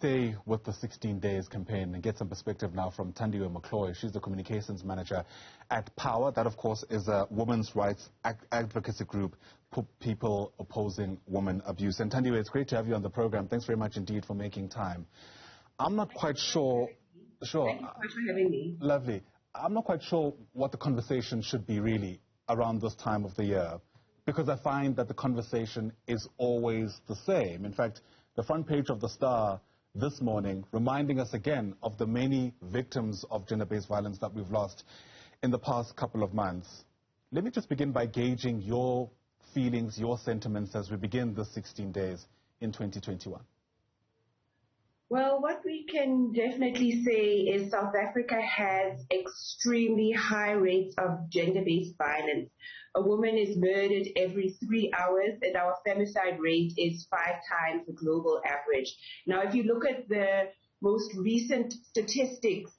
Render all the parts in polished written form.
stay with the 16 Days campaign and get some perspective now from Thandiwe McCloy. She's the communications manager at POWA. That, of course, is a women's rights advocacy group, people opposing women abuse. And Thandiwe, it's great to have you on the program. Thanks very much indeed for making time. I'm not quite sure... Sure. Thank you so much for having me. Lovely. I'm not quite sure what the conversation should be really around this time of the year, because I find that the conversation is always the same. In fact, the front page of The Star this morning reminding us again of the many victims of gender-based violence that we've lost in the past couple of months. Let me just begin by gauging your feelings, your sentiments as we begin the 16 days in 2021. Well, what we can definitely say is South Africa has extremely high rates of gender-based violence. A woman is murdered every 3 hours, and our femicide rate is 5 times the global average. Now, if you look at the most recent statistics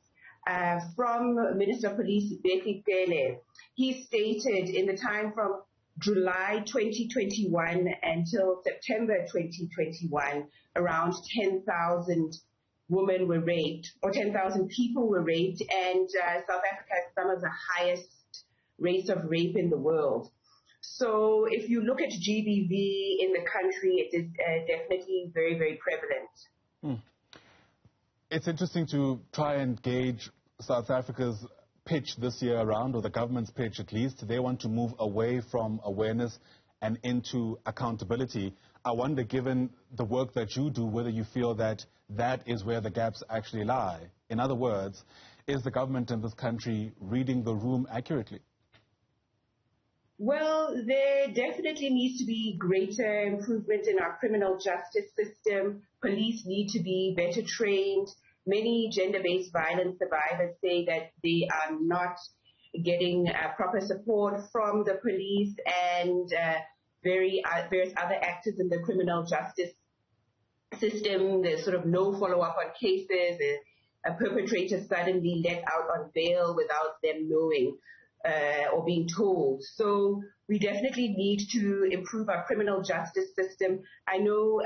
from Minister of Police Becky Cele, he stated in the time from July 2021 until September 2021, around 10,000 women were raped, or 10,000 people were raped, and South Africa has some of the highest rates of rape in the world. So if you look at GBV in the country, it is definitely very, very prevalent. It's interesting to try and gauge South Africa's pitch this year around, or the government's pitch at least. They want to move away from awareness and into accountability. I wonder, given the work that you do, whether you feel that that is where the gaps actually lie. In other words, is the government in this country reading the room accurately? Well, there definitely needs to be greater improvement in our criminal justice system. Police need to be better trained. Many gender-based violence survivors say that they are not getting proper support from the police and various other actors in the criminal justice system. There's sort of no follow-up on cases. A perpetrator suddenly let out on bail without them knowing or being told. So we definitely need to improve our criminal justice system. I know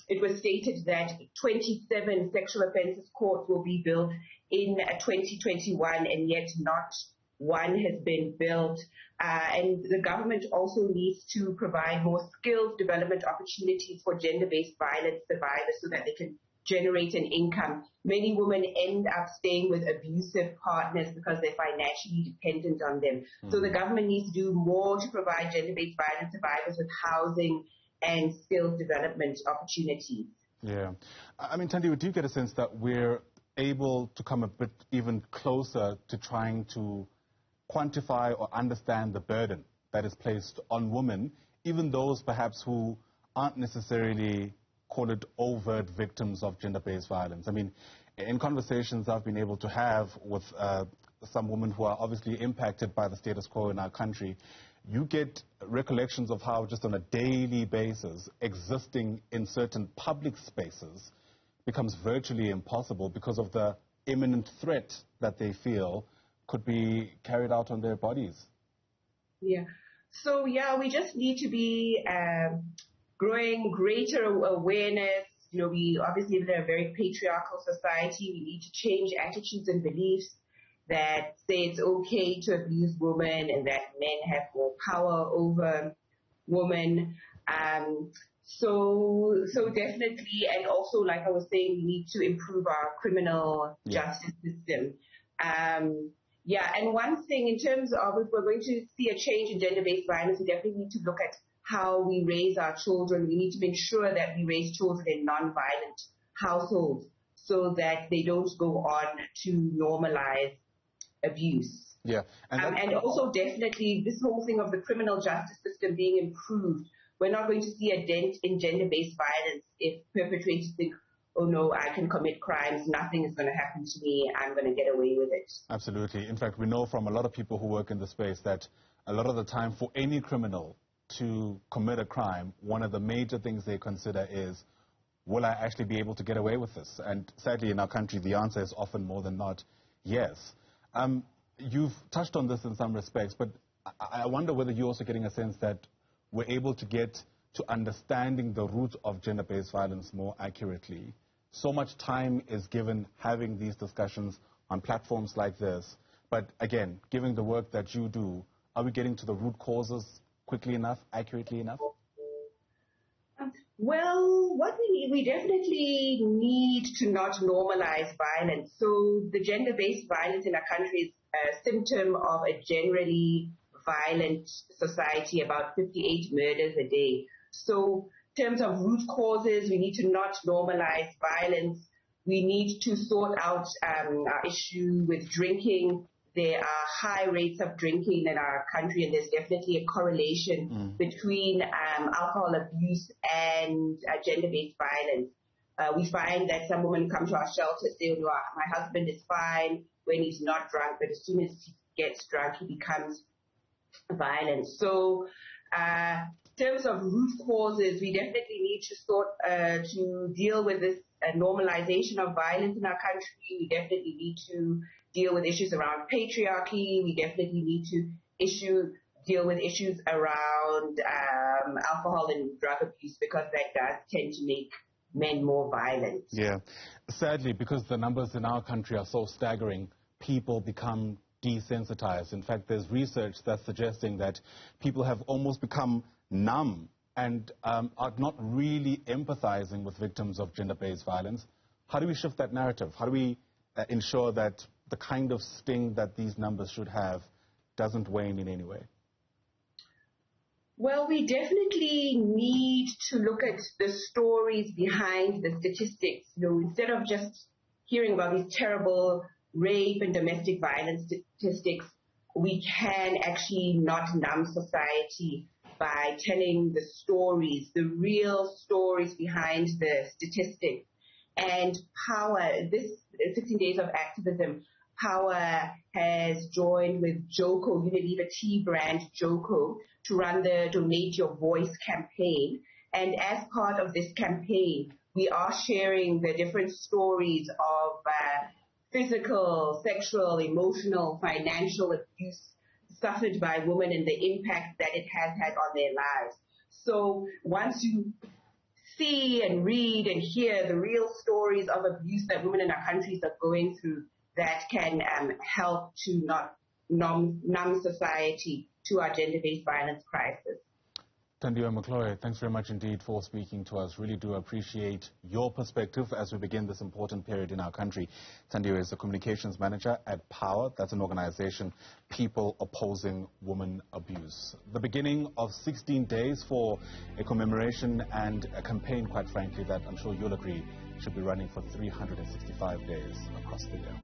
it was stated that 27 sexual offences courts will be built in 2021, and yet not one has been built. And the government also needs to provide more skills development opportunities for gender-based violence survivors so that they can generate an income. Many women end up staying with abusive partners because they're financially dependent on them. So the government needs to do more to provide gender-based violence survivors with housing and skills development opportunities. Yeah. I mean, Thandiwe, do you get a sense that we're able to come a bit even closer to trying to quantify or understand the burden that is placed on women, even those perhaps who aren't necessarily, call it, overt victims of gender-based violence? I mean, in conversations I've been able to have with some women who are obviously impacted by the status quo in our country, you get recollections of how just on a daily basis existing in certain public spaces becomes virtually impossible because of the imminent threat that they feel could be carried out on their bodies. Yeah. So, yeah, we just need to be growing greater awareness. You know, we obviously live in a very patriarchal society. We need to change attitudes and beliefs that say it's okay to abuse women and that men have more power over women. So definitely, and also, like I was saying, we need to improve our criminal justice system. And one thing in terms of if we're going to see a change in gender-based violence, we definitely need to look at how we raise our children. We need to make sure that we raise children in non-violent households so that they don't go on to normalize abuse. Yeah. And also definitely this whole thing of the criminal justice system being improved. We're not going to see a dent in gender-based violence if perpetrators think, oh no, I can commit crimes, nothing is going to happen to me, I'm going to get away with it. Absolutely. In fact, we know from a lot of people who work in the space that a lot of the time for any criminal to commit a crime, one of the major things they consider is, will I actually be able to get away with this? And sadly in our country, the answer is often more than not, yes. You've touched on this in some respects, but I wonder whether you're also getting a sense that we're able to get to understanding the root of gender-based violence more accurately So much time is given having these discussions on platforms like this. But again, given the work that you do, are we getting to the root causes quickly enough, accurately enough? Well, what we definitely need to not normalize violence. So the gender-based violence in our country is a symptom of a generally violent society, about 58 murders a day. So in terms of root causes, we need to not normalize violence. We need to sort out our issue with drinking. There are high rates of drinking in our country, and there's definitely a correlation between alcohol abuse and gender-based violence. We find that some women come to our shelter and say, oh, my husband is fine when he's not drunk, but as soon as he gets drunk, he becomes violent. So in terms of root causes, we definitely need to deal with this normalization of violence in our country. We definitely need to deal with issues around patriarchy. We definitely need to deal with issues around alcohol and drug abuse, because that does tend to make men more violent. Yeah. Sadly, because the numbers in our country are so staggering, people become desensitized. In fact, there's research that's suggesting that people have almost become numb and are not really empathizing with victims of gender-based violence. How do we shift that narrative? How do we ensure that the kind of sting that these numbers should have doesn't wane in any way? Well, we definitely need to look at the stories behind the statistics. Instead of just hearing about these terrible rape and domestic violence statistics, we can actually not numb society by telling the stories, the real stories behind the statistics. And POWA, this 16 Days of Activism, POWA has joined with Joko, Unilever tea brand Joko, to run the Donate Your Voice campaign. And as part of this campaign, we are sharing the different stories of physical, sexual, emotional, financial abuse suffered by women and the impact that it has had on their lives. So once you see and read and hear the real stories of abuse that women in our countries are going through, that can help to not numb society to our gender-based violence crisis. Thandiwe McCloy, thanks very much indeed for speaking to us. Really do appreciate your perspective as we begin this important period in our country. Thandiwe is the communications manager at POWA. That's an organization, People Opposing Women Abuse. The beginning of 16 days for a commemoration and a campaign, quite frankly, that I'm sure you'll agree should be running for 365 days across the year.